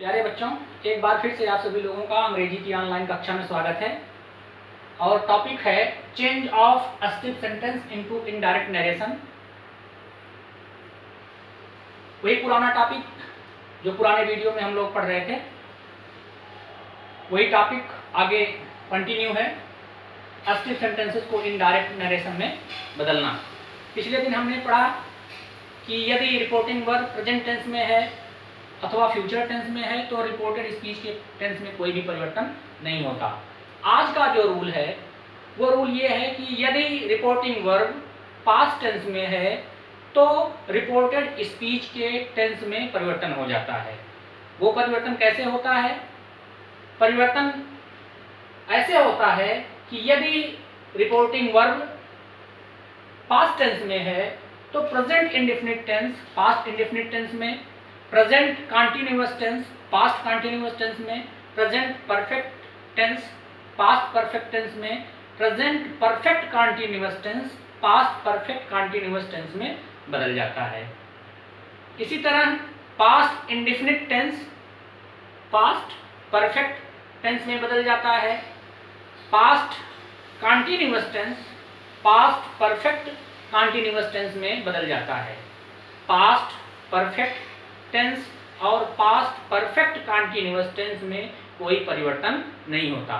प्यारे बच्चों, एक बार फिर से आप सभी लोगों का अंग्रेजी की ऑनलाइन कक्षा में स्वागत है। और टॉपिक है change of assertive sentence into indirect narration. वही पुराना टॉपिक जो पुराने वीडियो में हम लोग पढ़ रहे थे, वही टॉपिक आगे कंटिन्यू है, अस्टिव सेंटेंसेस को इनडायरेक्ट नरेशन में बदलना। पिछले दिन हमने पढ़ा कि यदि रिपोर्टिंग वर्ब प्रेजेंट टेंस में है अथवा फ्यूचर टेंस में है तो रिपोर्टेड स्पीच के टेंस में कोई भी परिवर्तन नहीं होता। आज का जो रूल है वो रूल ये है कि यदि रिपोर्टिंग वर्ब पास्ट टेंस में है तो रिपोर्टेड स्पीच के टेंस में परिवर्तन हो जाता है। वो परिवर्तन कैसे होता है? परिवर्तन ऐसे होता है कि यदि रिपोर्टिंग वर्ब पास्ट टेंस में है तो present indefinite tense past indefinite tense में, present continuous tense past continuous tense में, present perfect tense past perfect tense में, present perfect continuous tense past perfect continuous tense में बदल जाता है। इसी तरह past indefinite tense past perfect tense में बदल जाता है, past continuous tense past perfect continuous tense में बदल जाता है। पास्ट परफेक्ट टेंस और पास्ट परफेक्ट कंटीन्यूअस टेंस में कोई परिवर्तन नहीं होता।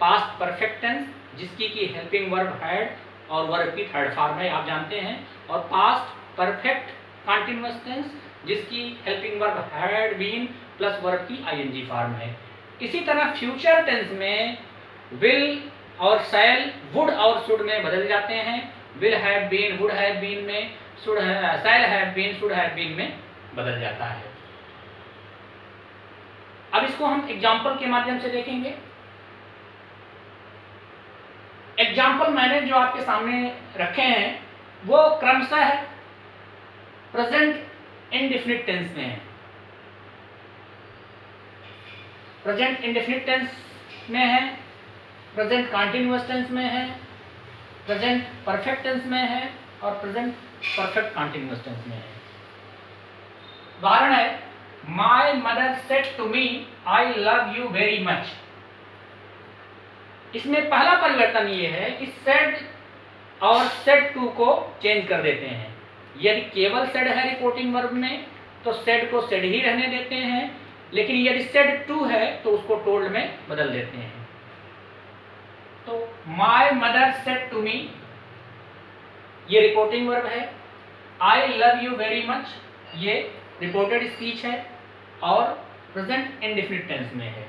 पास्ट परफेक्ट टेंस जिसकी की हेल्पिंग वर्ब हैड और वर्ब की थर्ड फॉर्म है, आप जानते हैं, और पास्ट परफेक्ट कंटीन्यूअस टेंस जिसकी helping verb had been plus verb की आईएनजी फॉर्म है। इसी तरह फ्यूचर टेंस में विल और शैल वुड और शुड में बदल जाते हैं। Will have been would have been में, shall have been should have been में बदल जाता है। अब इसको हम एग्जाम्पल के माध्यम से देखेंगे। एग्जाम्पल मैंने जो आपके सामने रखे हैं वो क्रमशः प्रेजेंट इंडेफिनिट टेंस में है। प्रेजेंट इंडेफिनिट टेंस में है, प्रेजेंट कंटीन्यूअस टेंस में है, प्रेजेंट परफेक्ट टेंस में है और प्रेजेंट परफेक्ट कंटीन्यूअस टेंस में है। उदाहरण है, my mother said to me I love you very much. इसमें पहला परिवर्तन ये है कि सेड और सेड टू को चेंज कर देते हैं। यदि केवल सेड है रिपोर्टिंग वर्ब में तो सेड को सेड ही रहने देते हैं, लेकिन यदि सेड टू है तो उसको टोल्ड में बदल देते हैं। तो my mother said to me ये रिपोर्टिंग वर्ब है, I love you very much ये रिपोर्टेड स्पीच है और प्रेजेंट इंडेफिनिट टेंस में है।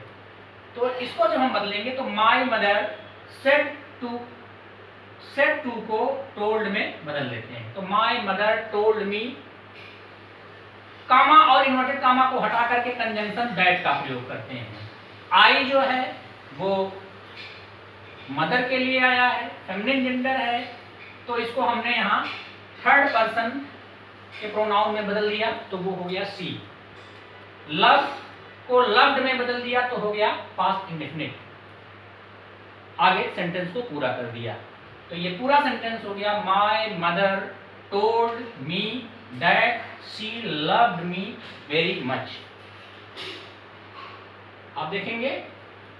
तो इसको जब हम बदलेंगे तो माई मदर सेड टू को टोल्ड में बदल देते हैं। तो माई मदर टोल्ड मी, कामा और इन्वर्टेड कामा को हटा करके कंजंक्शन दैट का प्रयोग करते हैं। आई जो है वो मदर के लिए आया है, फेमिनिन जेंडर है, तो इसको हमने यहाँ थर्ड पर्सन के प्रोनाउन में बदल दिया तो वो हो गया सी। लव को लव्ड में बदल दिया तो हो गया पास्ट इंडेफिनिट। आगे सेंटेंस को पूरा कर दिया तो ये पूरा सेंटेंस हो गया, my mother told me that she loved me very much. आप देखेंगे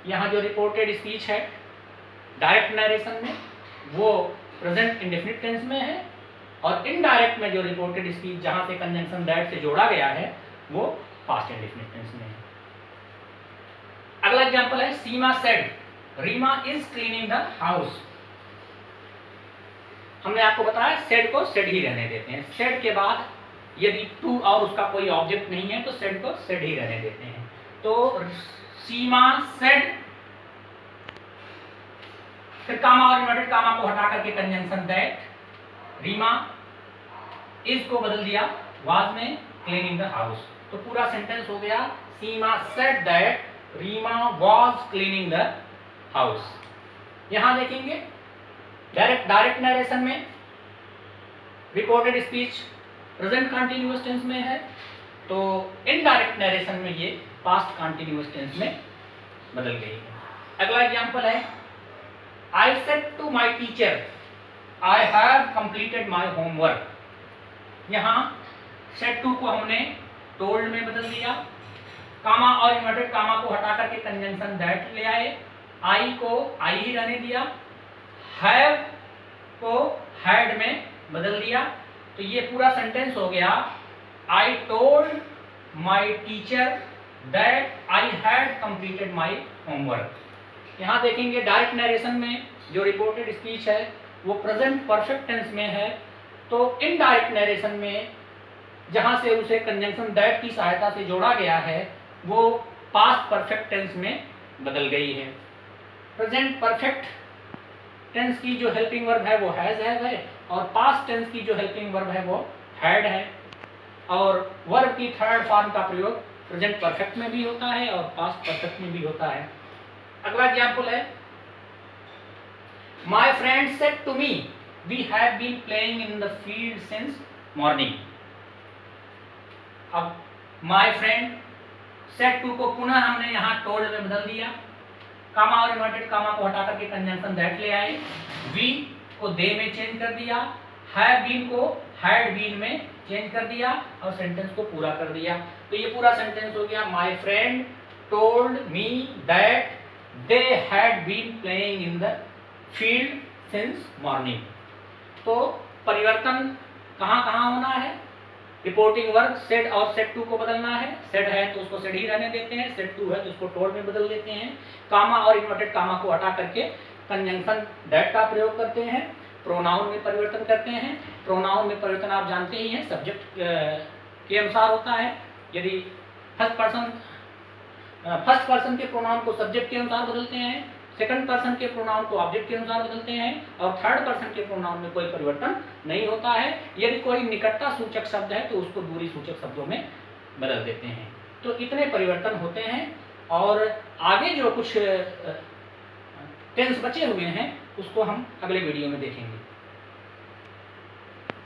यहाँ जो रिपोर्टेड स्पीच है डायरेक्ट नरेशन में वो प्रेजेंट इंडेफिनिट टेंस में है और इनडायरेक्ट में जो रिपोर्टेड स्पीच जहां से कंजंक्शन दैट से जोड़ा गया है वो पास्ट इंडेफिनिट टेंस में है। अगला एग्जांपल है, Seema said Reema is cleaning the house. हमने आपको बताया सेड को सेड ही रहने देते हैं। सेड के बाद यदि टू और उसका कोई ऑब्जेक्ट नहीं है तो सेड को सेड ही रहने देते हैं। तो सीमा सेड, फिर कामा और इन्वर्टेड कामा को हटा करके कंजंक्शन दैट, रीमा इज को बदल दिया वाज में क्लीनिंग द हाउस। तो पूरा सेंटेंस हो गया, Seema said that Reema was cleaning the house. यहां देखेंगे डायरेक्ट नरेशन में reported speech present continuous tense में है, तो इनडायरेक्ट नरेशन में ये पास्ट कंटीन्यूअस टेंस में बदल गई है। अगला एग्जांपल है, I said to my teacher, I have completed my homework। यहाँ said to को हमने told में बदल दिया कामा और इन्वर्टेड कामा को हटा करके कंजंक्शन दैट ले आए, आई को आई ही रहने दिया, हैव को हैड में बदल दिया। तो ये पूरा सेंटेंस हो गया, I told my teacher that I had completed my homework. यहाँ देखेंगे डायरेक्ट नरेशन में जो रिपोर्टेड स्पीच है वो प्रेजेंट परफेक्ट टेंस में है, तो इनडायरेक्ट नरेशन में जहाँ से उसे कंजंक्शन दैट की सहायता से जोड़ा गया है वो पास्ट परफेक्ट टेंस में बदल गई है। प्रेजेंट परफेक्ट टेंस की जो हेल्पिंग वर्ब है वो हैज है, और पास्ट टेंस की जो हेल्पिंग वर्ब है वो हैड है। और वर्ब की थर्ड फॉर्म का प्रयोग प्रेजेंट परफेक्ट में भी होता है और पास्ट परफेक्ट में भी होता है। अगला एग्जाम्पल है, my friend said to me we have been playing in the field since morning. अब माई फ्रेंड सेड टू को पुनः हमने यहाँ टोल्ड में बदल दिया, कामा और इन्वर्टेड कामा को हटा करके कंजंक्शन दैट ले आए, वी को दे में चेंज कर दिया, हैव बीन को हैड बीन में चेंज कर दिया और सेंटेंस को पूरा कर दिया। तो ये पूरा सेंटेंस हो गया, my friend told me that they had been playing in the field since morning. तो परिवर्तन कहाँ कहाँ होना है, रिपोर्टिंग वर्ब सेड और सेड टू को बदलना है, सेड है तो उसको सेड ही रहने देते हैं, सेड टू है तो उसको टोल्ड में बदल देते हैं, कामा और इन्वर्टेड कामा को हटा करके कंजंक्शन दैट का प्रयोग करते हैं, प्रोनाउन में परिवर्तन करते हैं। प्रोनाउन में परिवर्तन आप जानते ही हैं, सब्जेक्ट के अनुसार होता है। यदि फर्स्ट पर्सन के प्रोनाउन को सब्जेक्ट के अनुसार बदलते हैं, सेकंड पर्सन के प्रोनाउन को ऑब्जेक्ट के अनुसार बदलते हैं, और थर्ड पर्सन के प्रोनाउन में कोई परिवर्तन नहीं होता है। यदि कोई निकटता सूचक शब्द है तो उसको दूरी सूचक शब्दों में बदल देते हैं। तो इतने परिवर्तन होते हैं, और आगे जो कुछ टेंस बचे हुए हैं उसको हम अगले वीडियो में देखेंगे।